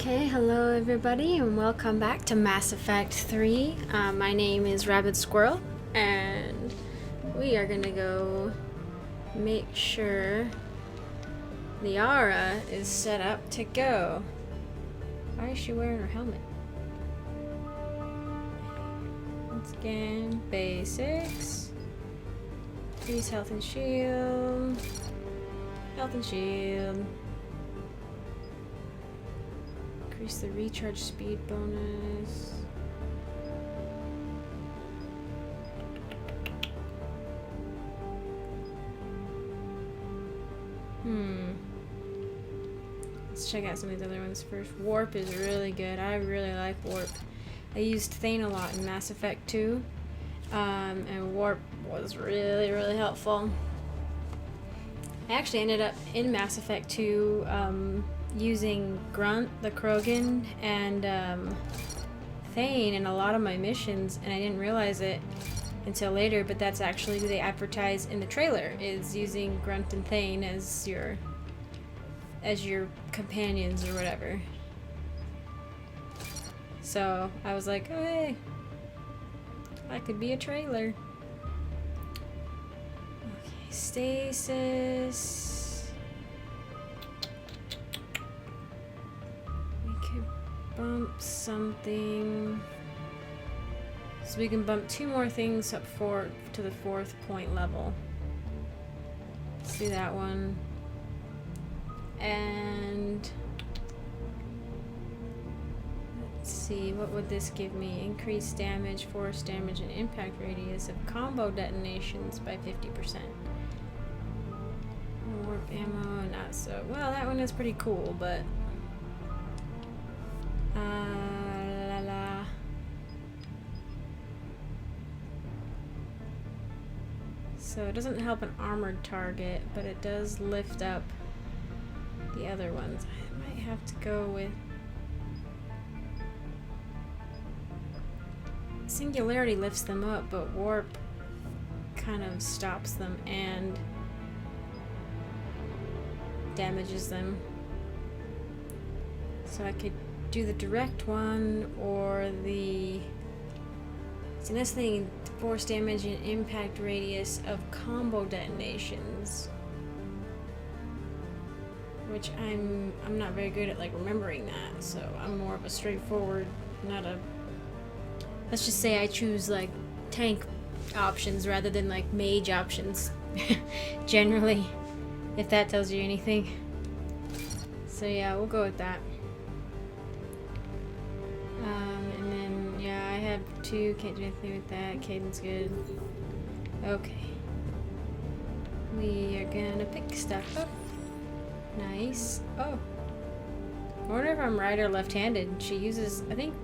Okay, hello everybody and welcome back to Mass Effect 3. My name is Rabbit Squirrel and we are gonna go make sure Liara is set up to go. Why is she wearing her helmet? Once again, basics. Increase health and shield. Health and shield. Increase the recharge speed bonus. Let's check out some of these other ones first. Warp is really good. I really like Warp. I used Thane a lot in Mass Effect 2. And Warp was really, really helpful. I actually ended up in Mass Effect 2 using Grunt, the Krogan, and Thane in a lot of my missions, and I didn't realize it until later, but that's actually who they advertise in the trailer, is using Grunt and Thane as your companions or whatever. So I was like, oh hey, I could be a trailer. Okay, stasis. Bump something, so we can bump 2 more things up to the 4th point level. Let's do that one. And let's see, what would this give me? Increased damage, force damage, and impact radius of combo detonations by 50%. Warp ammo, not so well. That one is pretty cool, but so it doesn't help an armored target, but it does lift up the other ones. I might have to go with Singularity lifts them up, but Warp kind of stops them and damages them. So I could do the direct one or the... See, this thing, force damage and impact radius of combo detonations, which I'm not very good at like remembering that. So I'm more of a straightforward, not a... Let's just say I choose like tank options rather than like mage options, generally, if that tells you anything. So yeah, we'll go with that. And then, yeah, I have 2, can't do anything with that. Caden's good. Okay. We are gonna pick stuff up. Nice. Oh. I wonder if I'm right or left-handed. She uses, I think,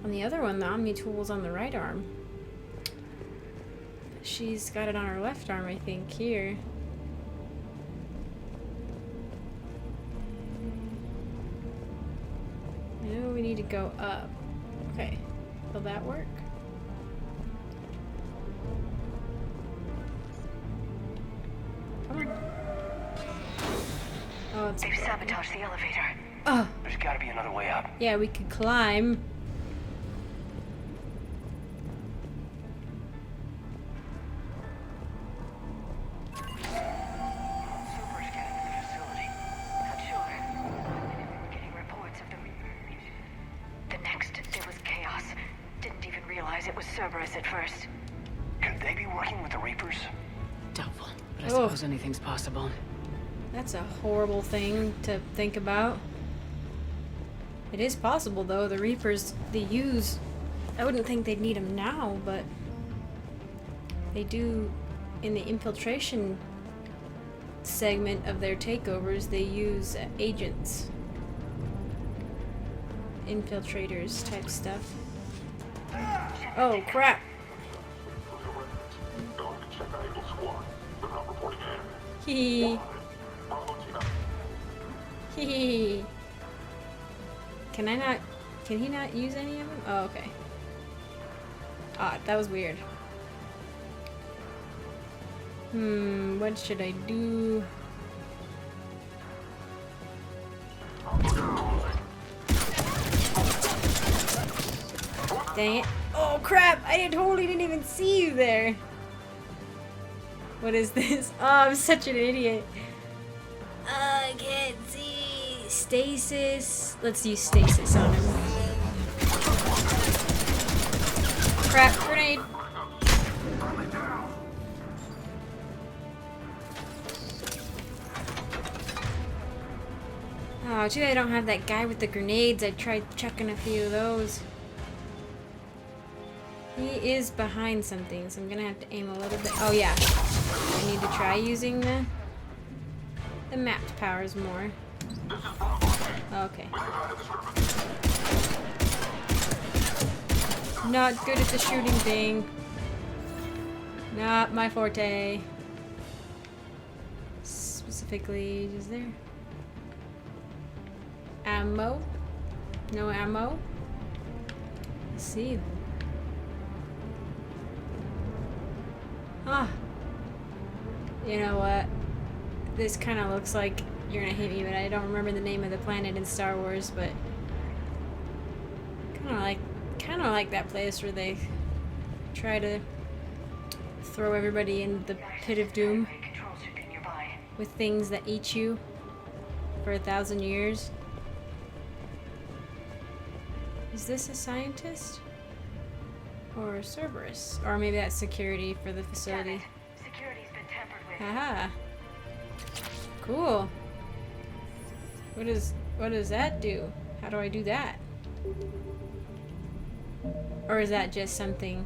on the other one, the Omni tool's on the right arm. But she's got it on her left arm, I think, here. I know we need to go up. Okay. Will that work? Come on. Oh, it's... They've sabotaged the elevator. Oh. There's gotta be another way up. Yeah, we could climb. Cerberus get into the facility. Not sure. Getting reports of them. The next, there was chaos. Didn't even realize it was Cerberus at first. Could they be working with the Reapers? Doubtful, but I Oh. suppose anything's possible. That's a horrible thing to think about. It is possible, though. The Reapers, they use... I wouldn't think they'd need them now, but they do in the infiltration segment of their takeovers. They use agents, infiltrators type stuff. Oh crap! Hee hee. Can I not? Can he not use any of them? Oh, okay. Odd. That was weird. What should I do? Dang it. Oh crap! I totally didn't even see you there. What is this? Oh, I'm such an idiot. I can't see. Stasis. Let's use stasis on him. Crap, grenade. Oh, too bad I don't have that guy with the grenades. I tried chucking a few of those. He is behind something, so I'm gonna have to aim a little bit. Oh yeah, I need to try using the mapped powers more. Okay. Not good at the shooting thing. Not my forte. Specifically, is there ammo? No ammo? Let's see. Ah. You know what? This kind of looks like you're gonna hate me, but I don't remember the name of the planet in Star Wars, but kind of like that place where they try to throw everybody in the pit of doom with things that eat you for 1,000 years. Is this a scientist? Or Cerberus? Or maybe that's security for the facility. Security's been tampered with. Haha. Cool. What does that do? How do I do that? Or is that just something?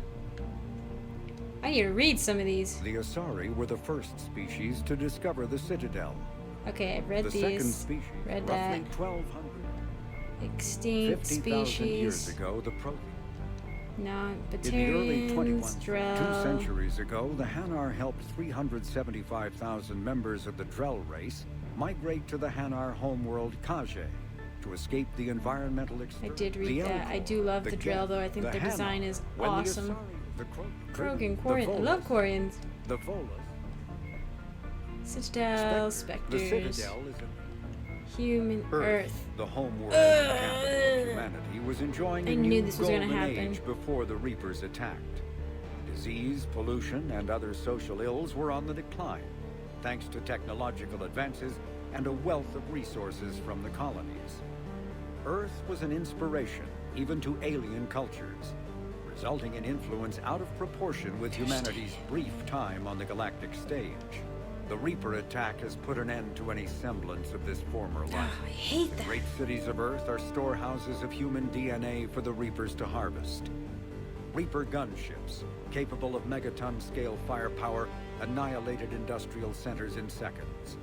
I need to read some of these. The Asari were the first species to discover the Citadel. Okay, I've read The these. second species, Read roughly that. 1,200. Extinct 50,000 years species. ago, the Protheans. No, In the early Batarians, 21st, Drell. 2 centuries ago, the Hanar helped 375,000 members of the Drell race migrate to the Hanar homeworld Kage to escape the environmental I experiment. did read that. I do love the Drell, though. I think the their Hanar, design is when the awesome. Asari, the Krogan, the Quarian. I love Volus, Quarians. The Volus. Citadel, Spectre. The Spectres, Citadel is an Human Earth. the homeworld and capital of humanity, was enjoying I a knew new this was gonna golden happen. age before the Reapers attacked. Disease, pollution, and other social ills were on the decline, thanks to technological advances and a wealth of resources from the colonies. Earth was an inspiration, even to alien cultures, resulting in influence out of proportion with humanity's brief time on the galactic stage. The Reaper attack has put an end to any semblance of this former life. Oh, I hate The that. great cities of Earth are storehouses of human DNA for the Reapers to harvest. Reaper gunships, capable of megaton-scale firepower, annihilated industrial centers in seconds.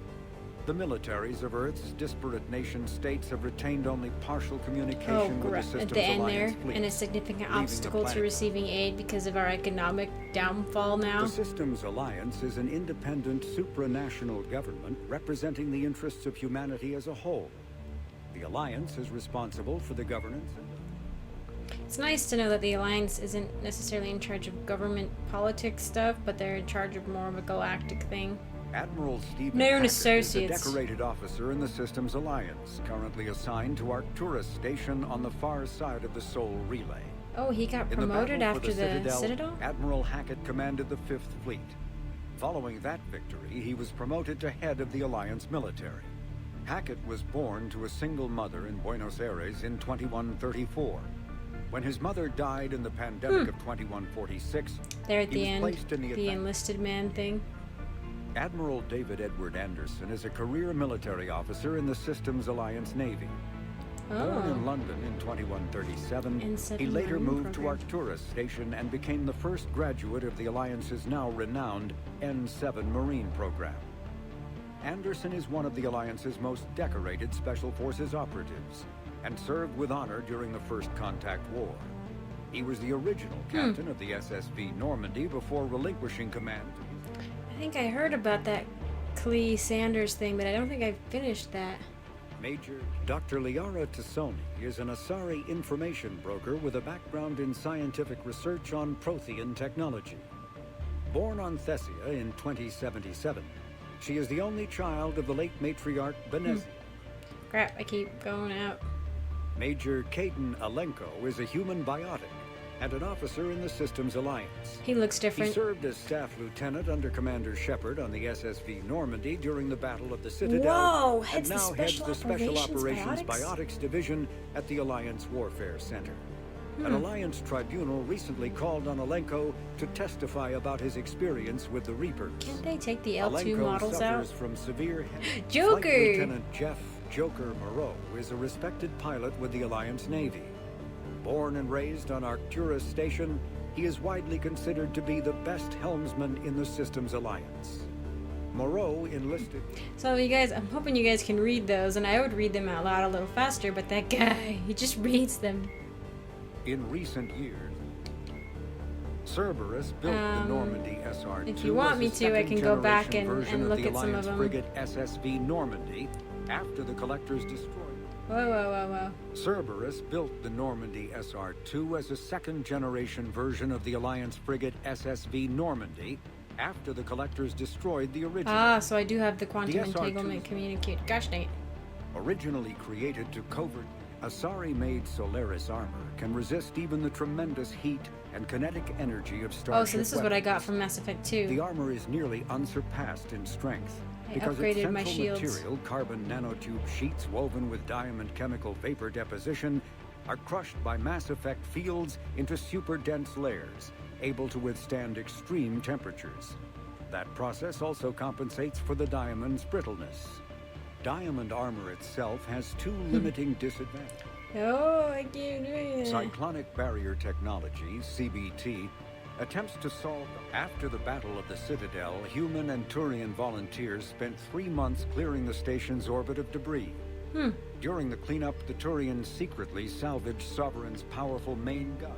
The militaries of Earth's disparate nation-states have retained only partial communication Oh, with the great. system's At the end there, alliance fleet, and a significant leaving the obstacle to planet. receiving aid because of our economic downfall now. The Systems Alliance is an independent supranational government representing the interests of humanity as a whole. The Alliance is responsible for the governance and It's nice to know that the Alliance isn't necessarily in charge of government politics stuff, but they're in charge of more of a galactic thing. Admiral Stephen Known Hackett associates. is a decorated officer in the Systems Alliance, currently assigned to Arcturus Station on the far side of the Sol Relay. Oh, he got In the promoted battle for after the Citadel? Admiral Hackett commanded the 5th Fleet. Following that victory, he was promoted to head of the Alliance military. Hackett was born to a single mother in Buenos Aires in 2134. When his mother died in the pandemic of 2146, There at he the was end, placed in the the Atlantic. enlisted man thing. Admiral David Edward Anderson is a career military officer in the Systems Alliance Navy. Born in Oh, London in 2137, N7 he later Marine moved to program. Arcturus Station and became the first graduate of the Alliance's now renowned N7 Marine program. Anderson is one of the Alliance's most decorated Special Forces operatives and served with honor during the First Contact War. He was the original captain of the SSV Normandy before relinquishing command to I think I heard about that Clee Sanders thing, but I don't think I finished that. Major Dr. Liara Tassoni is an Asari information broker with a background in scientific research on Prothean technology. Born on Thessia in 2077, she is the only child of the late matriarch Benezia. Crap, I keep going out. Major Caden Alenko is a human biotic, and an officer in the Systems Alliance. He looks He different. served as staff lieutenant under Commander Shepard on the SSV Normandy during the Battle of the Citadel, Whoa, and heads the now heads Special the Special Operations Operations Biotics Division at the Alliance Warfare Center. An Alliance tribunal recently called on Alenko to testify about his experience with the Reapers. Can't they take the L2 Alenko models out? suffers from severe Joker! Flight Lieutenant Jeff Joker Moreau is a respected pilot with the Alliance Navy. Born and raised on Arcturus Station, he is widely considered to be the best helmsman in the Systems Alliance. Moreau enlisted... So you guys, I'm hoping you guys can read those, and I would read them out loud a little faster, but that guy, he just reads them. In recent years, Cerberus built the Normandy SR-2 if you want me as a to, I can go back second-generation version and of look the at some of Alliance them. frigate SSV Normandy after the Collectors destroyed it. Whoa, whoa, whoa, whoa. Cerberus built the Normandy SR-2 as a second-generation version of the Alliance frigate SSV Normandy after the Collectors destroyed the original. Ah, so I do have the quantum The SR2 entanglement communicate. Gosh dang it. Originally created to covert, Asari-made Solaris armor can resist even the tremendous heat and kinetic energy of starship Oh, so this is what I got weapons. from Mass Effect 2. The armor is nearly unsurpassed in strength I because its upgraded my central shields. material, carbon nanotube sheets woven with diamond chemical vapor deposition, are crushed by Mass Effect fields into super dense layers, able to withstand extreme temperatures. That process also compensates for the diamond's brittleness. Diamond armor itself has two limiting disadvantages. Oh, I can't do it. Cyclonic Barrier Technology, CBT, attempts to solve... After the Battle of the Citadel, human and Turian volunteers spent 3 months clearing the station's orbit of debris. During the cleanup, the Turians secretly salvaged Sovereign's powerful main gun.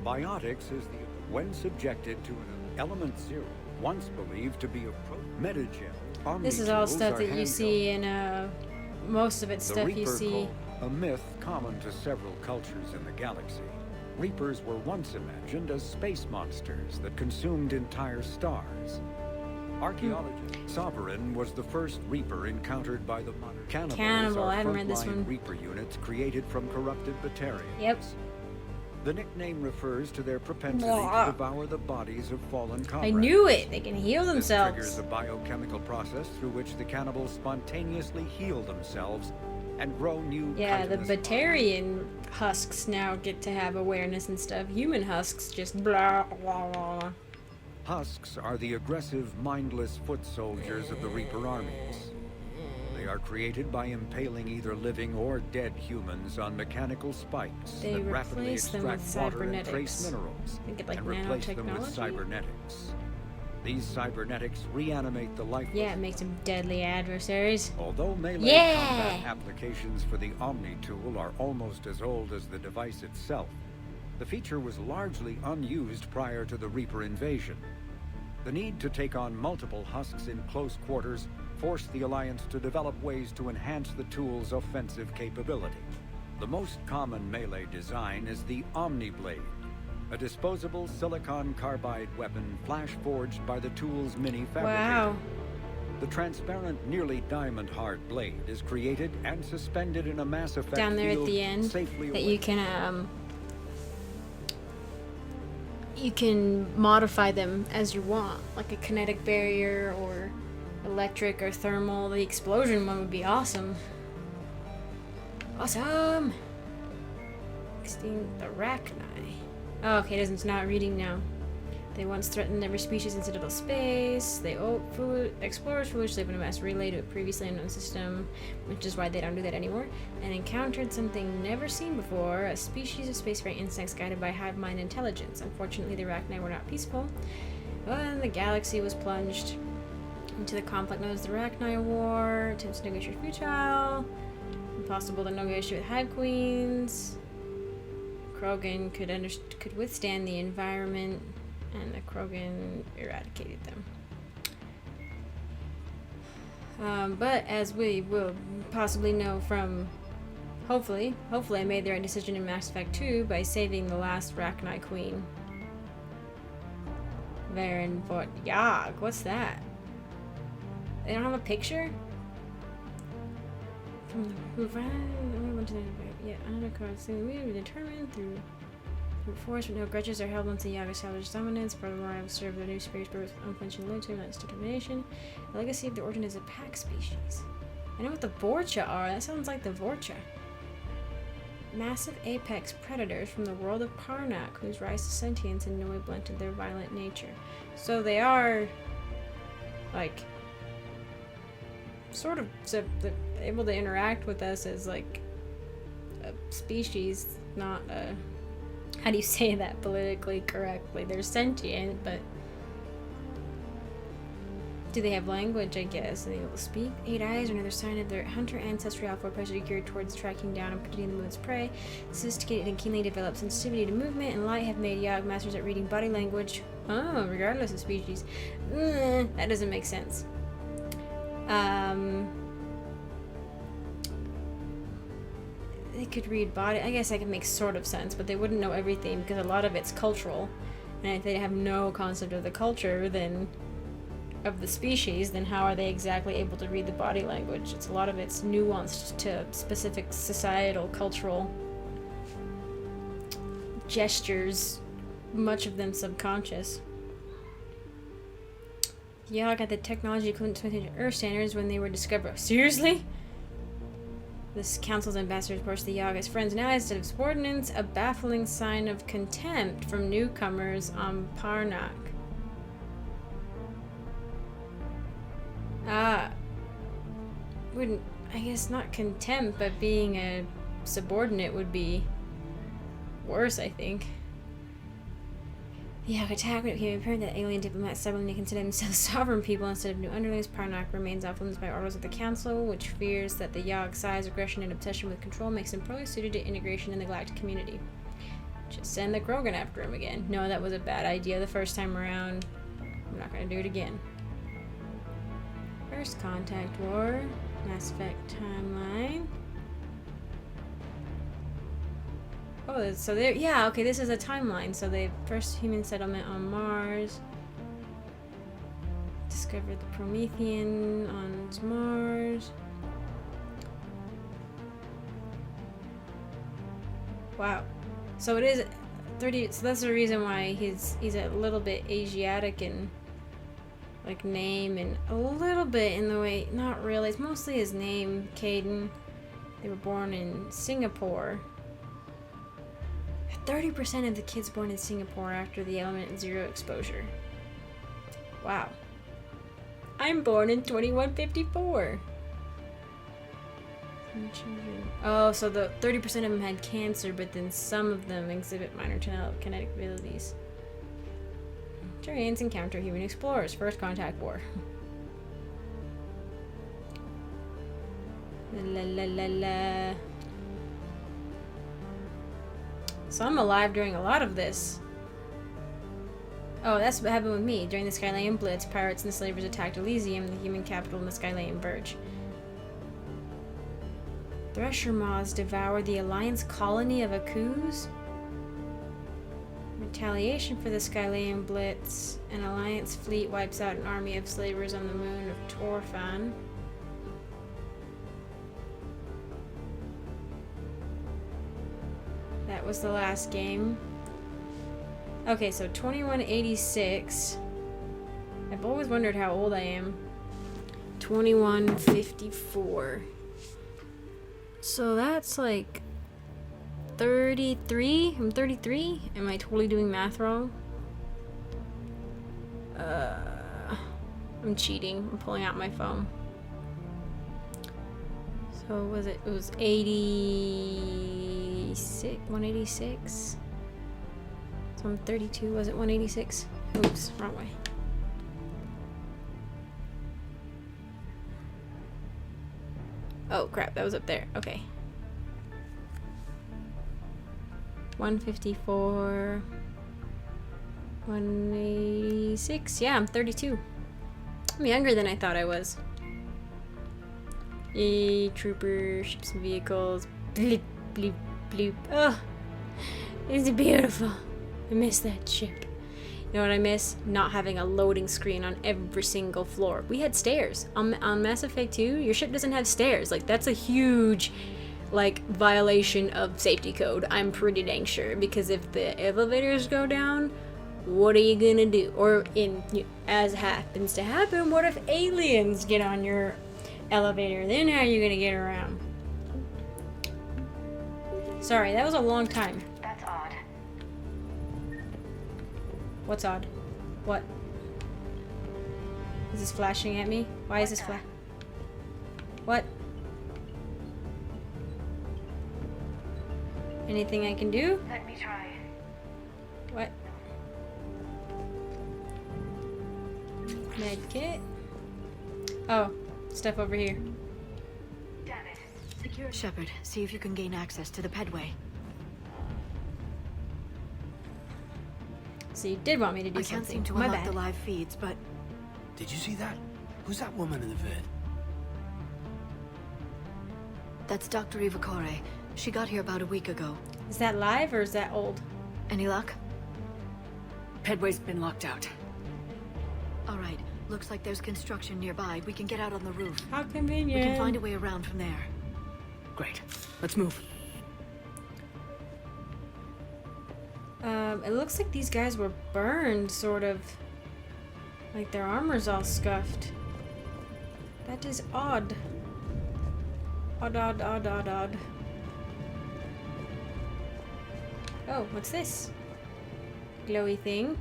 Biotics is the... When subjected to an element zero, once believed to be a metagel. This is all Omnitools stuff are that you handheld. see in, most of it's The stuff Reaper you see. cult, a myth common to several cultures in the galaxy. Reapers were once imagined as space monsters that consumed entire stars. Archaeologist Sovereign was the first Reaper encountered by the modern cannibals. Cannibal, Are I haven't read this frontline one. Reaper units created from corrupted Batarians. Yep. The nickname refers to their propensity Blah. to devour the bodies of fallen I comrades. knew it! They can heal This triggers themselves. a biochemical process through which the cannibals spontaneously heal themselves and grow new Yeah, the chitinous Batarian husks now get to have awareness and stuff. Human husks just blah, blah, blah. Husks are the aggressive, mindless foot soldiers of the Reaper armies. They are created by impaling either living or dead humans on mechanical spikes They that rapidly replace them extract with water and cybernetics. trace minerals Think it like and replace them with nanotechnology? cybernetics. These cybernetics reanimate the lifeless. Yeah, it makes them deadly adversaries. Although melee Yeah! combat applications for the Omni tool are almost as old as the device itself, the feature was largely unused prior to the Reaper invasion. The need to take on multiple husks in close quarters forced the Alliance to develop ways to enhance the tool's offensive capability. The most common melee design is the Omni Blade, a disposable silicon carbide weapon flash-forged by the tool's mini fabricator. Wow. The transparent, nearly diamond-hard blade is created and suspended in a Mass Effect Down there at field the end safely that away. you can modify them as you want, like a kinetic barrier or electric or thermal. The explosion one would be awesome. Awesome! Extinct the Arachni. Oh, okay, it's not reading now. They once threatened every species in citadel space. They explorers foolishly opened a mass relay to a previously unknown system, which is why they don't do that anymore, and encountered something never seen before, a species of spacefaring insects guided by hive mind intelligence. Unfortunately, the Arachni were not peaceful, and the galaxy was plunged into the conflict known as the Arachni War. Attempts to negotiate futile. Impossible to negotiate with hive queens. Krogan could withstand the environment, and the Krogan eradicated them. But as we will possibly know from, hopefully I made the right decision in Mass Effect 2 by saving the last Arachni queen. Varen Vort Yag, what's that? They don't have a picture? From the who went to the yeah, another card saying we were determined through Force with no grudges are held once the Yaga establish dominance. Furthermore, I will serve the new spirit with unflinching loyalty and determination. The legacy of the origin is a pack species. I know what the Vorcha are. That sounds like the Vorcha. Massive apex predators from the world of Parnak, whose rise to sentience in no way blunted their violent nature. So they are, like, sort of able to interact with us as, like, a species, not a... How do you say that politically correctly? They're sentient, but... Do they have language, I guess? Are they able to speak? 8 eyes are another sign of their hunter ancestry, alpha pressure geared towards tracking down and predicting the move's prey. Sophisticated and keenly developed sensitivity to movement and light have made Yag masters at reading body language. Oh, regardless of species. That doesn't make sense. They could read body. I guess that could make sort of sense, but they wouldn't know everything because a lot of it's cultural. And if they have no concept of the culture, then... of the species, then how are they exactly able to read the body language? A lot of it's nuanced to specific societal, cultural gestures, much of them subconscious. Yag had the technology equivalent to Earth standards when they were discovered. Seriously? This council's ambassadors approached the Yag as friends and allies instead of subordinates, a baffling sign of contempt from newcomers on Parnak. Wouldn't, I guess not contempt, but being a subordinate would be worse, I think. The Yag attack when it became apparent that alien diplomats suddenly consider themselves sovereign people instead of new underlings. Parnak remains off limits by orders of the Council, which fears that the Yag's size, aggression, and obsession with control makes them poorly suited to integration in the galactic community. Just send the Krogan after him again. No, that was a bad idea the first time around. I'm not gonna do it again. First Contact War, Mass Effect timeline. Oh, so there. Yeah, okay. This is a timeline. So the first human settlement on Mars. Discovered the Promethean on Mars. Wow. So it is 30. So that's the reason why he's a little bit Asiatic in like name and a little bit in the way. Not really. It's mostly his name, Caden. They were born in Singapore. 30% of the kids born in Singapore after the element 0 exposure. Wow. I'm born in 2154. Oh, so the 30% of them had cancer, but then some of them exhibit minor kinetic abilities. Turians encounter human explorers. First Contact War. La la la la. So I'm alive during a lot of this. Oh, that's what happened with me. During the Skylayan Blitz, pirates and slavers attacked Elysium, the human capital in the Skylayan Verge. Thresher Maws devoured the Alliance colony of Akuz. Retaliation for the Skylayan Blitz, an Alliance fleet wipes out an army of slavers on the moon of Torfan. That was the last game. Okay, so 2186. I've always wondered how old I am. 2154. So that's like 33? I'm 33? Am I totally doing math wrong? I'm cheating. I'm pulling out my phone. So was it? It was 86? 186? So I'm 32. Was it 186? Oops, wrong way. Oh crap, that was up there. Okay. 154. 186. Yeah, I'm 32. I'm younger than I thought I was. Yay, troopers, ships and vehicles. Bleep, bleep, bleep. Oh, it's beautiful. I miss that ship. You know what I miss? Not having a loading screen on every single floor. We had stairs. On Mass Effect 2, your ship doesn't have stairs. Like, that's a huge like violation of safety code. I'm pretty dang sure, because if the elevators go down, what are you gonna do? Or as happens to happen, what if aliens get on your elevator? Then how are you gonna get around? Sorry, that was a long time. That's odd. What's odd? What? Is this flashing at me? Why is this What? Anything I can do? Let me try. What? Med kit? Oh, stuff over here. Damn it. Secure Shepard. See if you can gain access to the pedway. So you did want me to do I something. can't seem to My unlock bad. the live feeds, but Did you see that? Who's that woman in the vid? that's Dr. Eva Corre. She got here about a week ago. Is that live or is that old? Any luck? Pedway's been locked out. All right. Looks like there's construction nearby. We can get out on the roof. How We convenient. can find a way around from there. Great. Let's move. It looks like these guys were burned, sort of. Like their armor's all scuffed. That is odd. Odd, odd, odd, odd, odd. Oh, what's this? Glowy thing.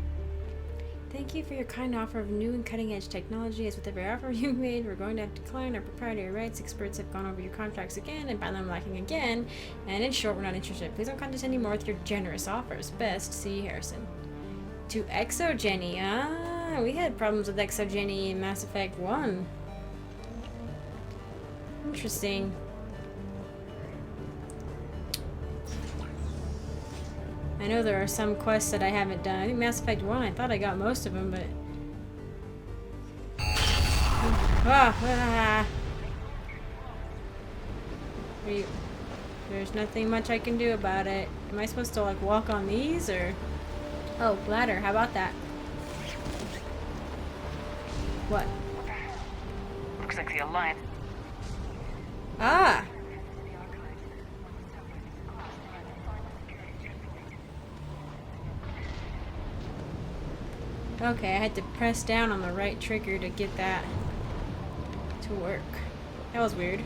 Thank you for your kind offer of new and cutting-edge technology. As with every offer you made, we're going to have to decline our proprietary rights. Experts have gone over your contracts again and found them lacking again. And in short, we're not interested. Please don't contact us anymore with your generous offers. Best, C. Harrison. To Exogeny. Ah, we had problems with Exogeny in Mass Effect 1. Interesting. I know there are some quests that I haven't done. I think Mass Effect 1, I thought I got most of them, but... There's nothing much I can do about it. Am I supposed to, like, walk on these, or... Oh, ladder, how about that? What? Looks like the Alliance. Ah! Okay, I had to press down on the right trigger to get that to work. That was weird.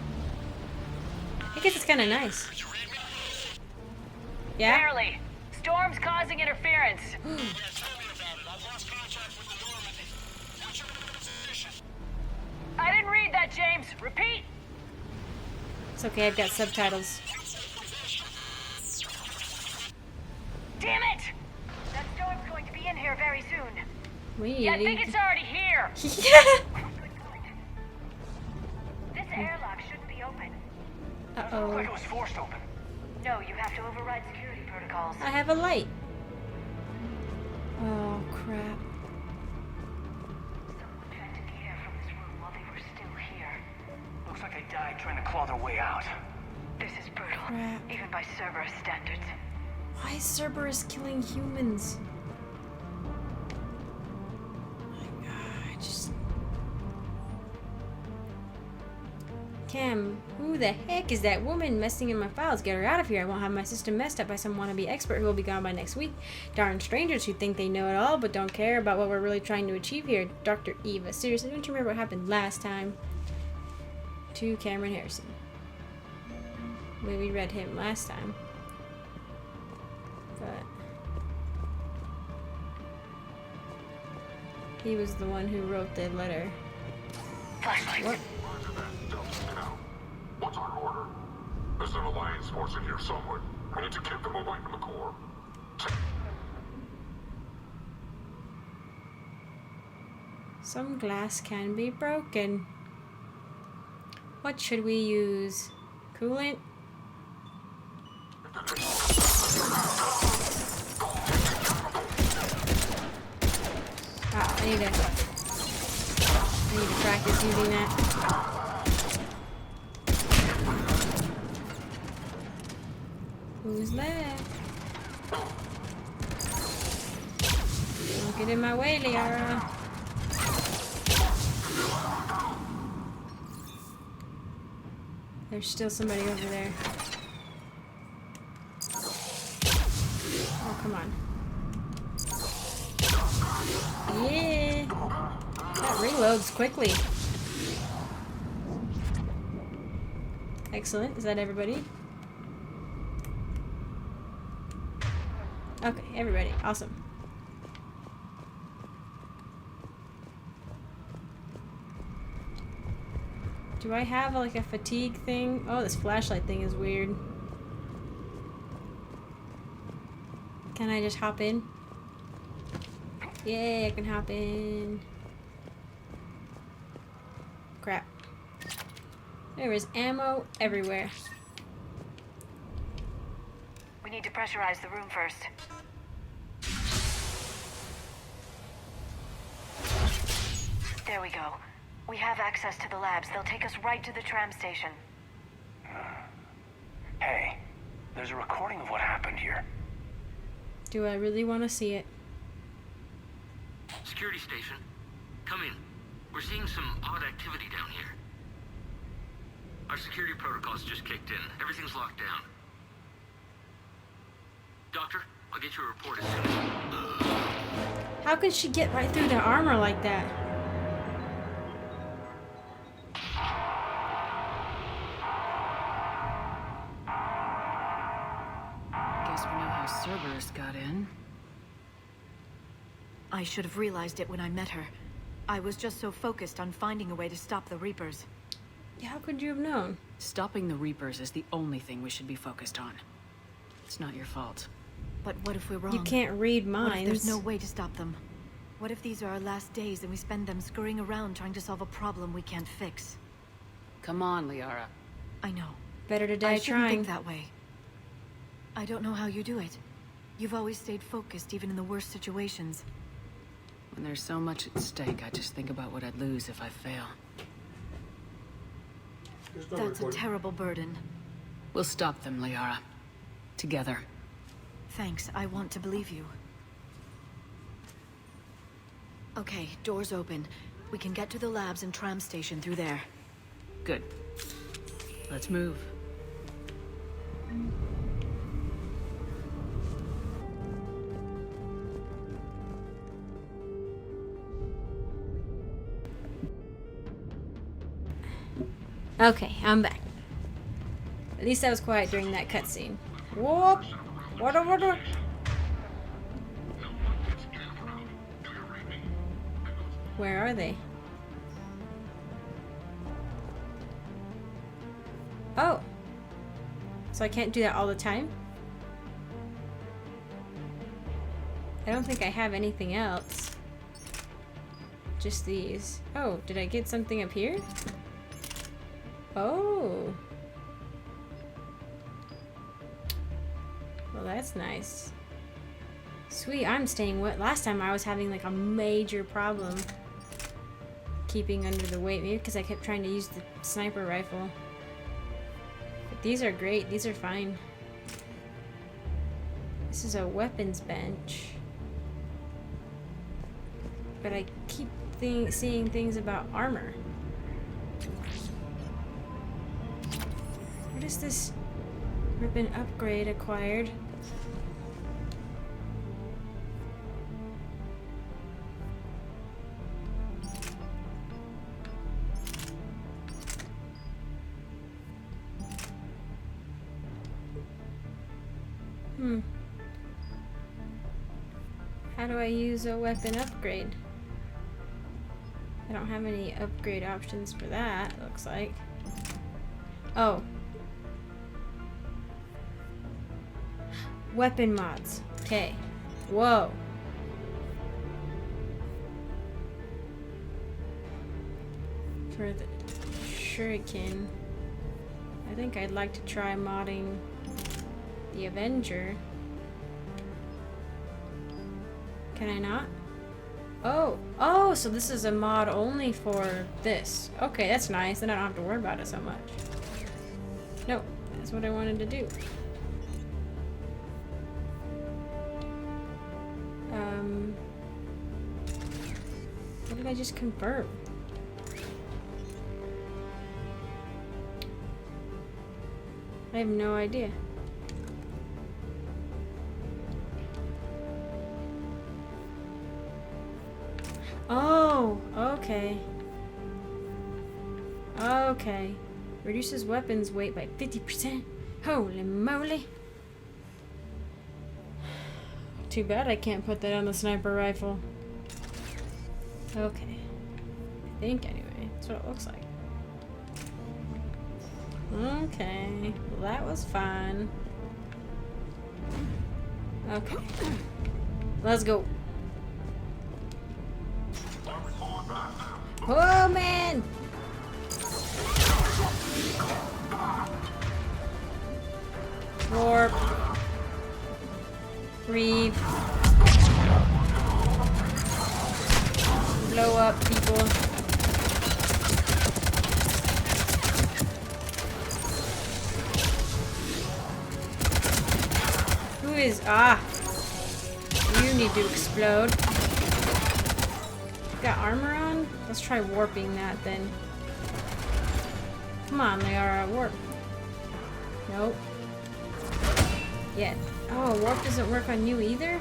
I guess it's kind of nice. Yeah? Barely. Storm's causing interference. I didn't read that, James. Repeat. It's okay, I've got subtitles. Damn it! That storm's going to be in here very soon. We I think it's already here. Yeah! This airlock shouldn't be open. Like Uh-oh. it was forced open. No, you have to override security protocols. I have a light. Oh, crap. Someone tried to get air from this room while they were still here. Looks like they died trying to claw their way out. This is brutal, Crap. even by Cerberus standards. Why is Cerberus killing humans? My God, I just... Cam, who the heck is that woman messing in my files? Get her out of here. I won't have my system messed up by some wannabe expert who will be gone by next week. Darn strangers who think they know it all but don't care about what we're really trying to achieve here. Dr. Eva, seriously, don't you remember what happened last time? To Cameron Harrison. We read him last time. But he was the one who wrote the letter. Flashlight. What? What's our order? There's an Alliance force in here somewhere. We need to keep them away from the core. Some glass can be broken. What should we use? Coolant? Ah, I need to practice using that. Who's there? Don't get in my way, Liara. There's still somebody over there. loads quickly. Excellent. Is that everybody? Okay, everybody. Awesome. Do I have like a fatigue thing? Oh, this flashlight thing is weird. Can I just hop in? Yay, I can hop in. Crap. There is ammo everywhere. We need to pressurize the room first. There we go. We have access to the labs. They'll take us right to the tram station. Hey, there's a recording of what happened here. Do I really want to see it? Security station. Come in. We're seeing some odd activity down here. Our security protocols just kicked in. Everything's locked down. Doctor, I'll get you a report as soon as... How can she get right through the armor like that? Guess we know how Cerberus got in. I should have realized it when I met her. I was just so focused on finding a way to stop the Reapers. How could you have known? Stopping the Reapers is the only thing we should be focused on. It's not your fault. But what if we're wrong? You can't read What if minds. there's no way to stop them? What if these are our last days and we spend them scurrying around trying to solve a problem we can't fix? Come on, Liara. I know. Better to I die shouldn't trying. think that way. I don't know how you do it. You've always stayed focused even in the worst situations. When there's so much at stake, I just think about what I'd lose if I fail. That's a terrible burden. We'll stop them, Liara. Together. Thanks, I want to believe you. Okay, doors open. We can get to the labs and tram station through there. Good. Let's move. Okay, I'm back. At least I was quiet during that cutscene. Whoop! What? Where are they? Oh. So I can't do that all the time? I don't think I have anything else. Just these. Oh, did I get something up here? Oh. Well, that's nice. Sweet, I'm staying wet. Last time I was having like a major problem keeping under the weight. Maybe because I kept trying to use the sniper rifle. But these are great. These are fine. This is a weapons bench. But I keep seeing things about armor. What is this ribbon upgrade acquired? How do I use a weapon upgrade? I don't have any upgrade options for that, it looks like. Oh. Weapon mods. Okay. Whoa. For the shuriken, I think I'd like to try modding the Avenger. Can I not? Oh, so this is a mod only for this. Okay, that's nice. Then I don't have to worry about it so much. No, that's what I wanted to do. What did I just confirm? I have no idea. Oh, okay. Okay. Reduces weapons weight by 50%. Holy moly. Too bad I can't put that on the sniper rifle. Okay. I think anyway. That's what it looks like. Okay. Well, that was fun. Okay. Let's go. Oh man! Warp. Reeve. Blow up people. Who is... Ah! You need to explode. Got armor on? Let's try warping that then. Come on, Liara, warp. Nope. Yet. Oh, warp doesn't work on you either?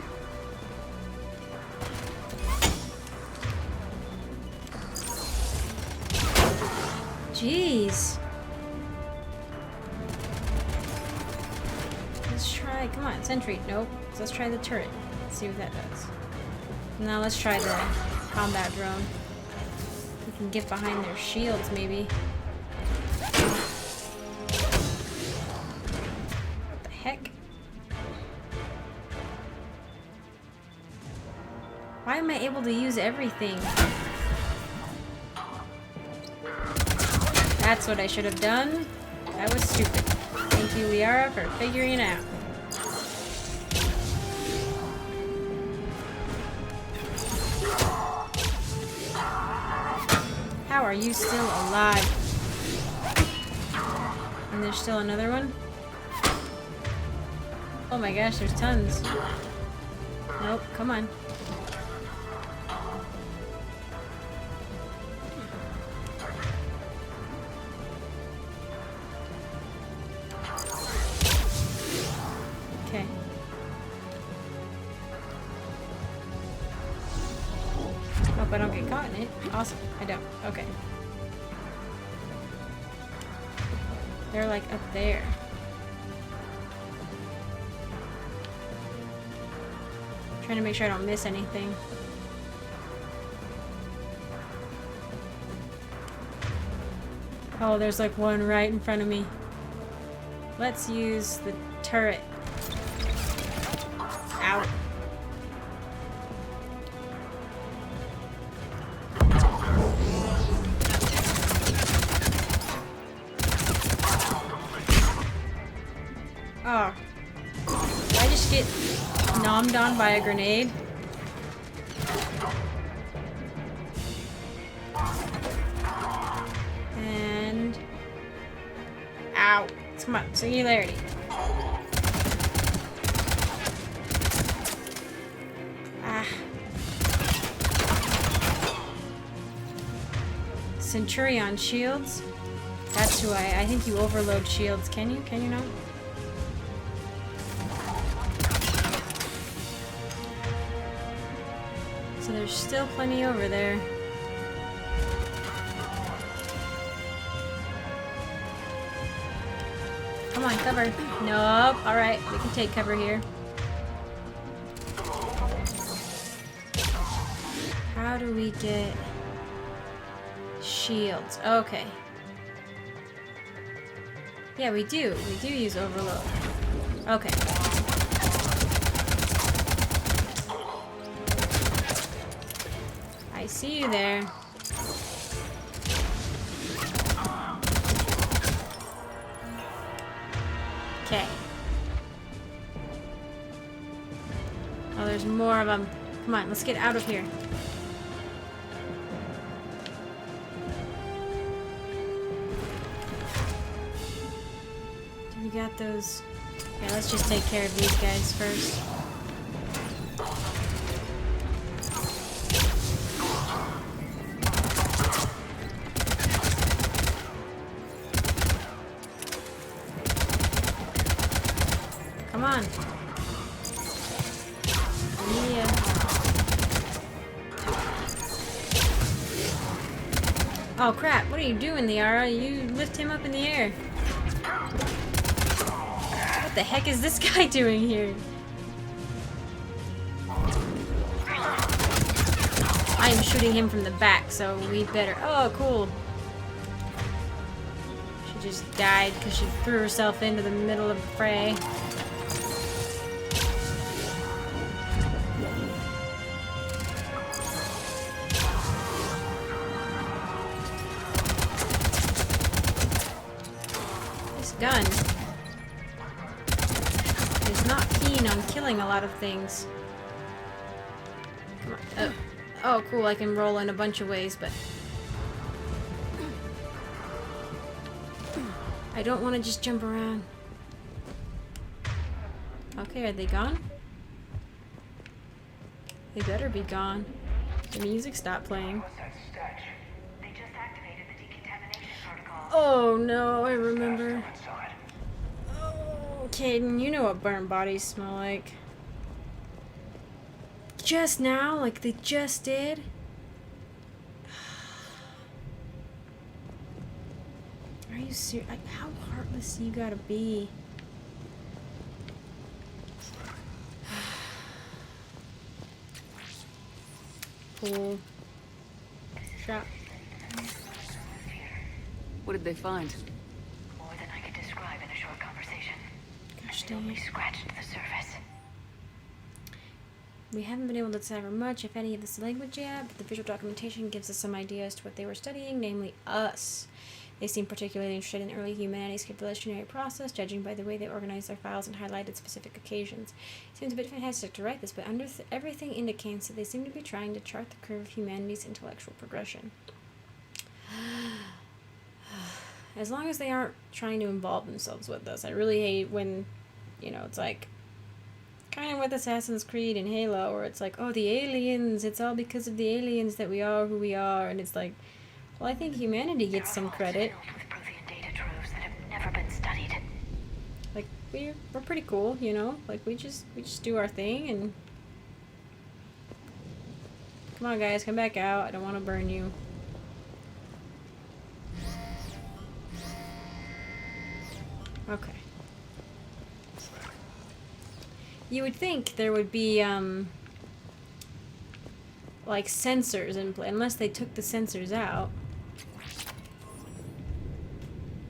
Jeez. Let's try, come on, sentry. Nope. So let's try the turret. Let's see what that does. Now let's try the combat drone. We can get behind their shields, maybe. What the heck? Why am I able to use everything? That's what I should have done. That was stupid. Thank you, Liara, for figuring it out. How are you still alive? And there's still another one? Oh my gosh, there's tons. Nope, come on. Okay. Hope I don't get caught in it. Awesome. I don't. Okay. They're like up there. Trying to make sure I don't miss anything. Oh, there's like one right in front of me. Let's use the turret. Ow. Oh. Did I just get nommed on by a grenade? And... Ow. Come on, singularity. Ah. Centurion shields? That's who I think you overload shields. Can you? Can you not? So there's still plenty over there. Come on, cover. Nope. Alright, we can take cover here. How do we get shields? Okay. Yeah, we do. We do use overload. Okay. I see you there. Okay. Oh, there's more of them. Come on, let's get out of here. Do we got those? Yeah, let's just take care of these guys first. Come on. Yeah. Oh crap, what are you doing, Liara? You lift him up in the air. What the heck is this guy doing here? I am shooting him from the back, so we better... Oh, cool. She just died because she threw herself into the middle of the fray. This gun is not keen on killing a lot of things. Come on. Oh, cool, I can roll in a bunch of ways, but... I don't want to just jump around. Okay, are they gone? They better be gone. The music stopped playing. They just activated the decontamination protocol. Oh no, I remember. Oh, Caden, you know what burnt bodies smell like. Just now, like they just did. Are you serious? Like, how heartless you gotta be? Cool. Shot. What did they find? More than I could describe in a short conversation. Gosh They dang only it. scratched the surface. We haven't been able to decipher much, if any, of this language yet, but the visual documentation gives us some ideas to what they were studying, namely us. They seem particularly interested in early humanity's evolutionary process, judging by the way they organized their files and highlighted specific occasions. It seems a bit fantastic to write this, but everything indicates that they seem to be trying to chart the curve of humanity's intellectual progression. As long as they aren't trying to involve themselves with us. I really hate when, you know, it's like, kind of with Assassin's Creed and Halo, where it's like, oh, the aliens, it's all because of the aliens that we are who we are, and it's like, well, I think humanity gets some credit. Filled with protein data troves that have never been studied. Like, we're pretty cool, you know? Like, we just do our thing, and... Come on, guys, come back out. I don't want to burn you. Okay. You would think there would be, like, sensors in play, unless they took the sensors out.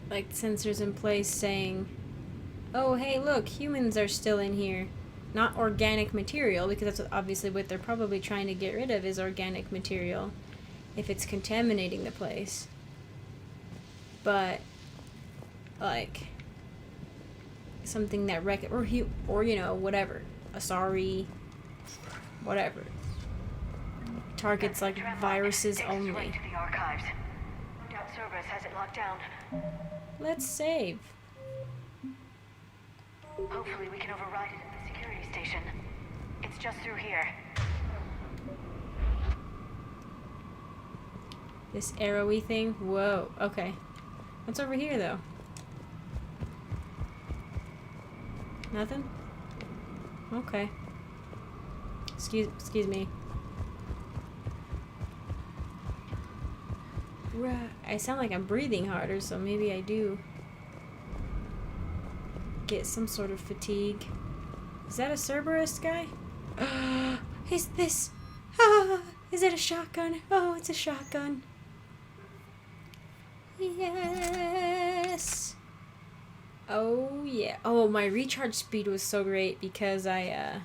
Like, sensors in place saying, oh, hey, look, humans are still in here. Not organic material, because that's obviously what they're probably trying to get rid of, is organic material, if it's contaminating the place. But, like... something that or you know, whatever, Asari, whatever, targets like viruses Takes us only. right to the archives. No doubt Cerberus has it locked down. Let's save. Hopefully we can override it at the security station. It's just through here. This arrowy thing. Whoa. Okay. What's over here though? Nothing? Okay. Excuse me. I sound like I'm breathing harder, so maybe I do get some sort of fatigue. Is that a Cerberus guy? Is this... is it a shotgun? Oh, it's a shotgun. Yes! Oh, yeah. Oh, my recharge speed was so great because I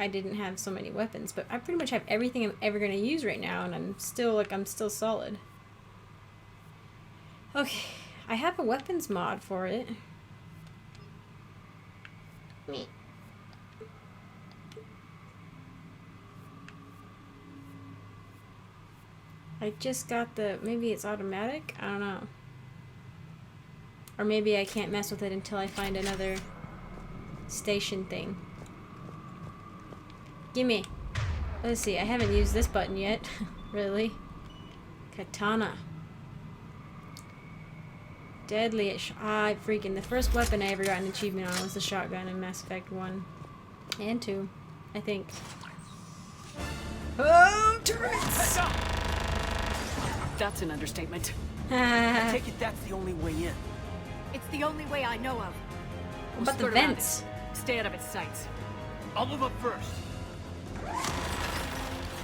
didn't have so many weapons, but I pretty much have everything I'm ever gonna use right now, and I'm still solid. Okay, I have a weapons mod for it. Me. I just got the, maybe it's automatic? I don't know. Or maybe I can't mess with it until I find another station thing. Gimme. Let's see, I haven't used this button yet. Really. Katana. Deadly at freaking, the first weapon I ever got an achievement on was the shotgun in Mass Effect 1 and 2, I think. Oh, turrets! That's an understatement. I take it that's the only way in. It's the only way I know of. What about the skirt around vents? it. Stay out of its sights. I'll move up first.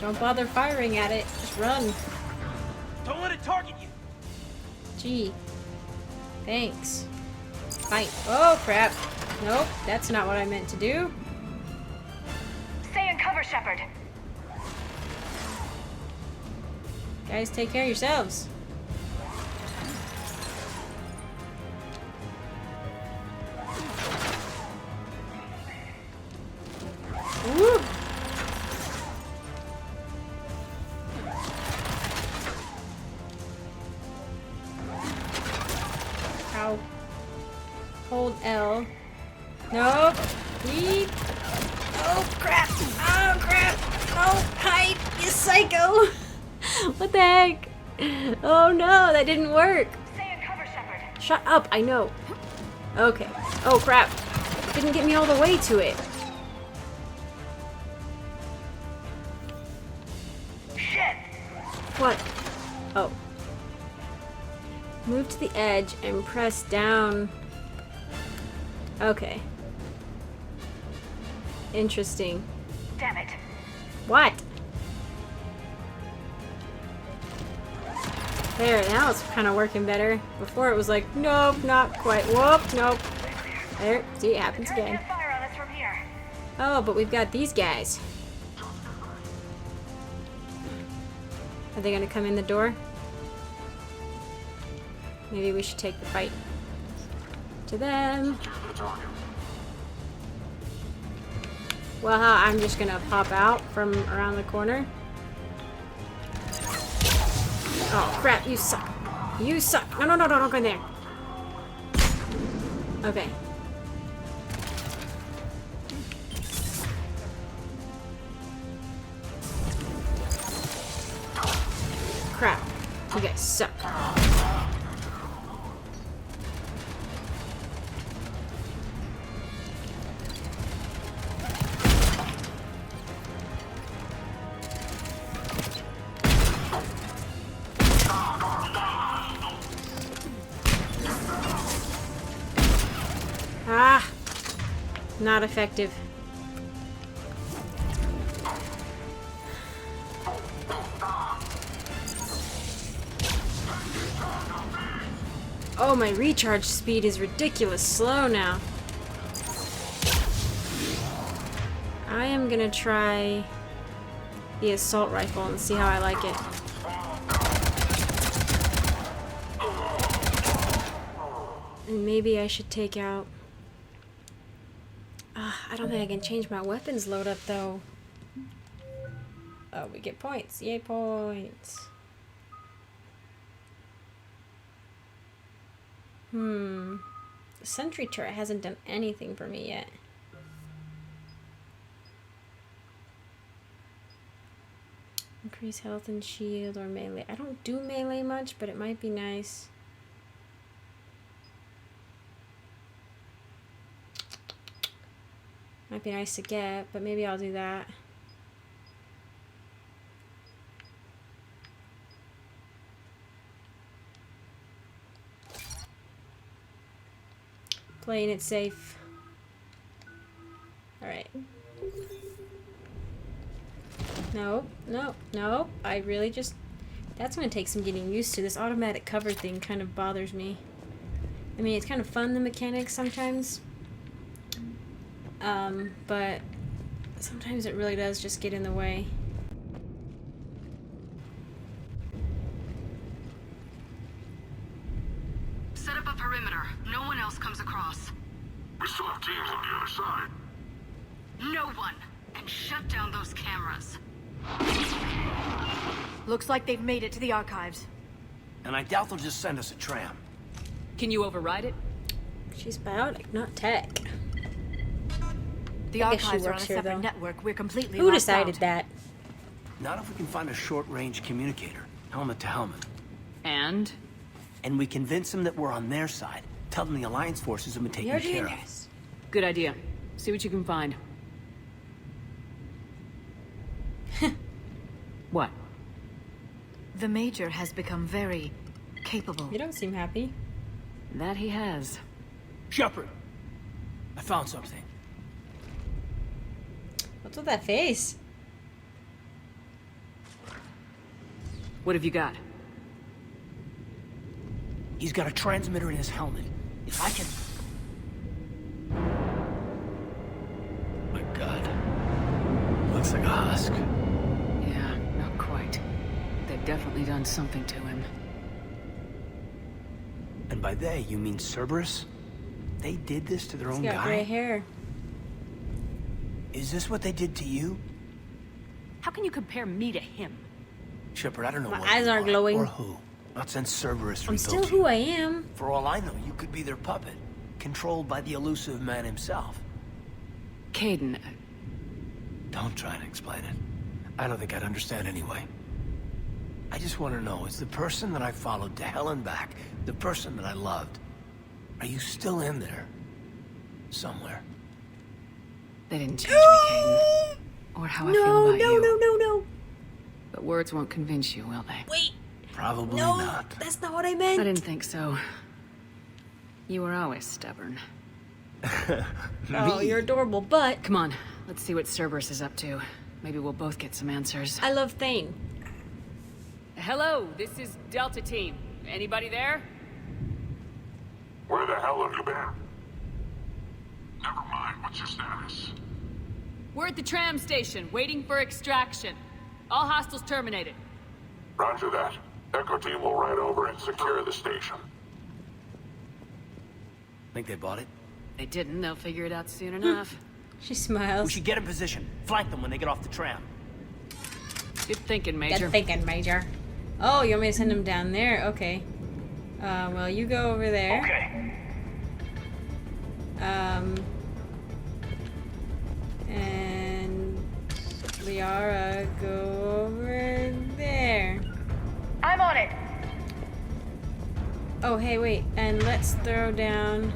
Don't bother firing at it. Just run. Don't let it target you. Gee. Thanks. Fight. Oh, crap. Nope, that's not what I meant to do. Stay in cover, Shepard. Guys, take care of yourselves. Woo! Ow. Hold L. Nope. E. Oh crap! Oh crap! Oh, hide, you psycho! What the heck? Oh no, that didn't work. Stay in cover, Shepard. Shut up, I know. Okay. Oh crap. Didn't get me all the way to it. Shit! What? Oh. Move to the edge and press down. Okay. Interesting. Damn it. What? There, now it's kind of working better. Before it was like, nope, not quite. Whoop, nope. There, see, it happens Turrets again. can fire on us from here. Oh, but we've got these guys. Are they gonna come in the door? Maybe we should take the fight to them. Well, I'm just gonna pop out from around the corner. Oh crap, you suck. You suck. No, no, no, no, don't go in there. Okay. Crap. You guys suck. Ah, not effective. Oh, my recharge speed is ridiculous slow now. I am gonna try the assault rifle and see how I like it. And maybe I should take out... I don't think I can change my weapons load up though. Oh, we get points. Yay, points. The sentry turret hasn't done anything for me yet. Increase health and shield or melee. I don't do melee much, but it might be nice. Might be nice to get, but maybe I'll do that. Playing it safe. Alright. Nope, nope, nope. I really just... That's gonna take some getting used to. This automatic cover thing kind of bothers me. I mean, it's kind of fun, the mechanics, sometimes. But sometimes it really does just get in the way. Set up a perimeter. No one else comes across. We still have teams on the other side. No one! And shut down those cameras. Looks like they've made it to the archives. And I doubt they'll just send us a tram. Can you override it? She's biotic, not tech. The I guess she archives are on a works here, separate though. network. We're completely Who locked decided out. that? Not if we can find a short-range communicator, helmet to helmet. And? And we convince them that we're on their side. Tell them the Alliance forces have been taken You're care doing of. this. Good idea. See what you can find. The Major has become very capable. You don't seem happy. That he has. Shepard, I found something. What's with that face? What have you got? He's got a transmitter in his helmet. If I can... My God. Looks like a husk. Yeah, not quite. They've definitely done something to him. And by they, you mean Cerberus? They did this to their He's own got guy? gray hair. Is this what they did to you? How can you compare me to him? Shepard, I don't know My what eyes you aren't are, glowing. or who. Not since Cerberus I'm rebuilt still you. who I am. For all I know, you could be their puppet, controlled by the elusive man himself. Caden, Don't try and explain it. I don't think I'd understand anyway. I just want to know, is the person that I followed to hell and back, the person that I loved, are you still in there? Somewhere. they didn't change me, Caden. Or how I feel about you. No. But words won't convince you, will they? Wait, Probably no, not. that's not what I I meant. didn't think so. You were always stubborn. Oh, you're adorable, but Come on, let's see what Cerberus is up to. Maybe we'll both get some answers. I love Thane. Hello, this is Delta Team. Anybody there? Where the hell have you been? Never mind, what's your status? We're at the tram station, waiting for extraction. All hostiles terminated. Roger that. Echo team will ride over and secure the station. Think they bought it? They didn't, they'll figure it out soon enough. She We smiles. should get in position. Flank them when they get off the tram. Good thinking, Major. Good thinking, Major. Oh, you want me to send him down there? Okay. Well, you go over there. Okay. And Liara, go over there. I'm on it. Oh, hey, wait. And let's throw down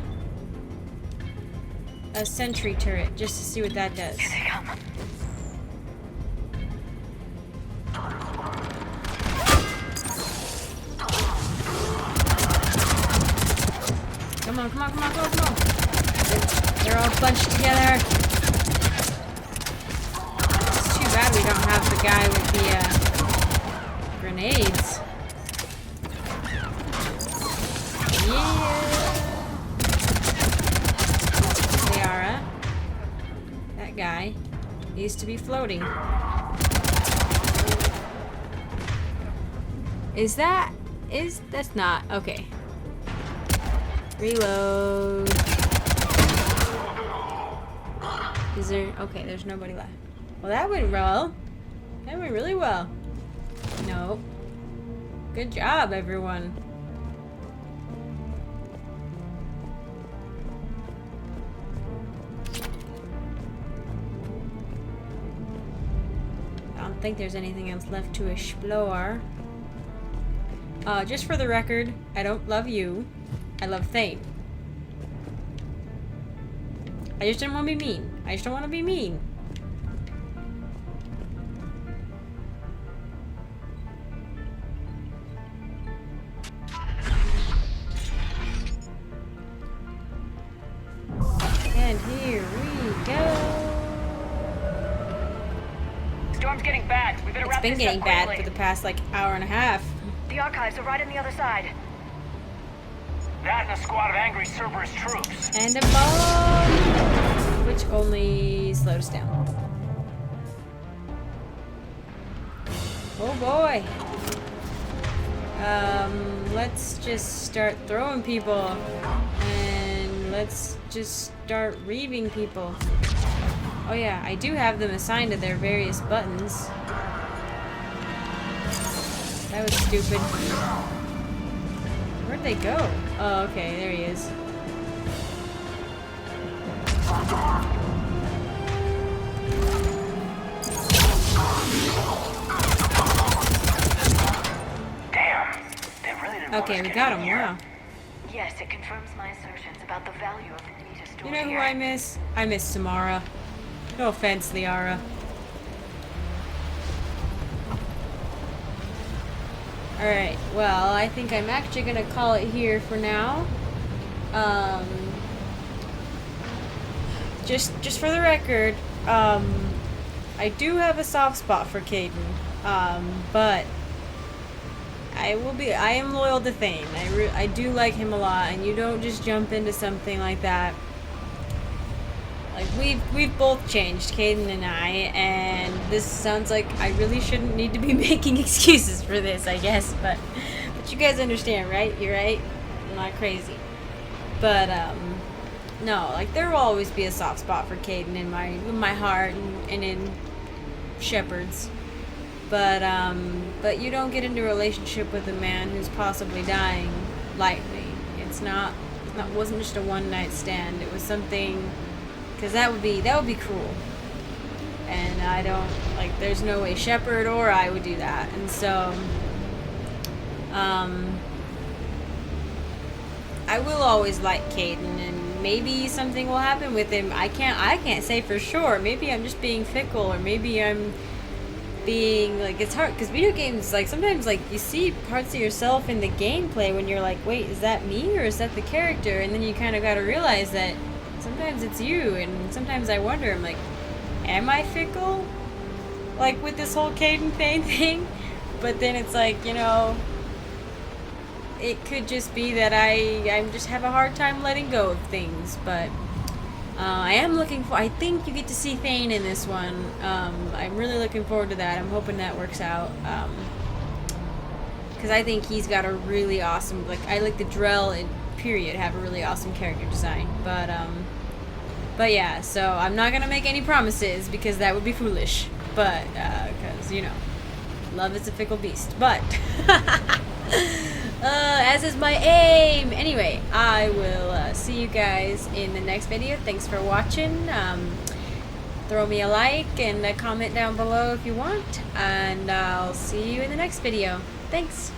a sentry turret just to see what that does. Here they come. Come on, come on. They're all bunched together. It's too bad we don't have the guy with the grenades. Yeah. Liara. That guy needs to be floating. That's not, okay. Reload. Is there, okay, there's nobody left. Well, that went well. That went really well. No. Good job, everyone. I don't think there's anything else left to explore. Just for the record, I don't love you. I love Thane. I just didn't want to be mean. I just don't want to be mean. And here we go. Storm's getting bad. We better It's wrap been this getting up bad quickly. for the past like hour and a half. The archives are right on the other side. That and a squad of angry Cerberus troops. And a bomb! Which only slows down. Oh boy. Let's just start throwing people. And let's just start reaving people. Oh yeah, I do have them assigned to their various buttons. That was stupid. Where'd they go? Oh, okay, there he is. Damn. They really didn't Okay, we got him. Wow. Yes, it confirms my assertions about the value of the data stored You know who here. I miss? I miss Samara. No offense, Liara. Alright, well, I think I'm actually gonna call it here for now. Just for the record, I do have a soft spot for Caden, but I am loyal to Thane. I do like him a lot, and you don't just jump into something like that. Like, we've both changed, Caden and I, and this sounds like I really shouldn't need to be making excuses for this, I guess, but you guys understand, right? You're right? I'm not crazy. But, no, like, there will always be a soft spot for Caden in my heart and in Shepard's. But you don't get into a relationship with a man who's possibly dying lightly. Wasn't just a one-night stand. It was something, because that would be cruel. And I don't, like, there's no way Shepard or I would do that. And so, I will always like Caden, and maybe something will happen with him. I can't say for sure. Maybe I'm just being fickle, or maybe I'm being, like, it's hard, because video games, like, sometimes, like, you see parts of yourself in the gameplay when you're like, wait, is that me, or is that the character? And then you kind of got to realize that sometimes it's you, and sometimes I wonder, I'm like, am I fickle? Like, with this whole Caden thing? But then it's like, you know, it could just be that I just have a hard time letting go of things, but I am looking for, I think you get to see Thane in this one. I'm really looking forward to that. I'm hoping that works out. Because I think he's got a really awesome, like, I like the Drell and period have a really awesome character design. But yeah, so I'm not gonna make any promises because that would be foolish. But, because, you know, love is a fickle beast. But, as is my aim. Anyway, I will see you guys in the next video. Thanks for watching. Throw me a like and a comment down below if you want. And I'll see you in the next video. Thanks.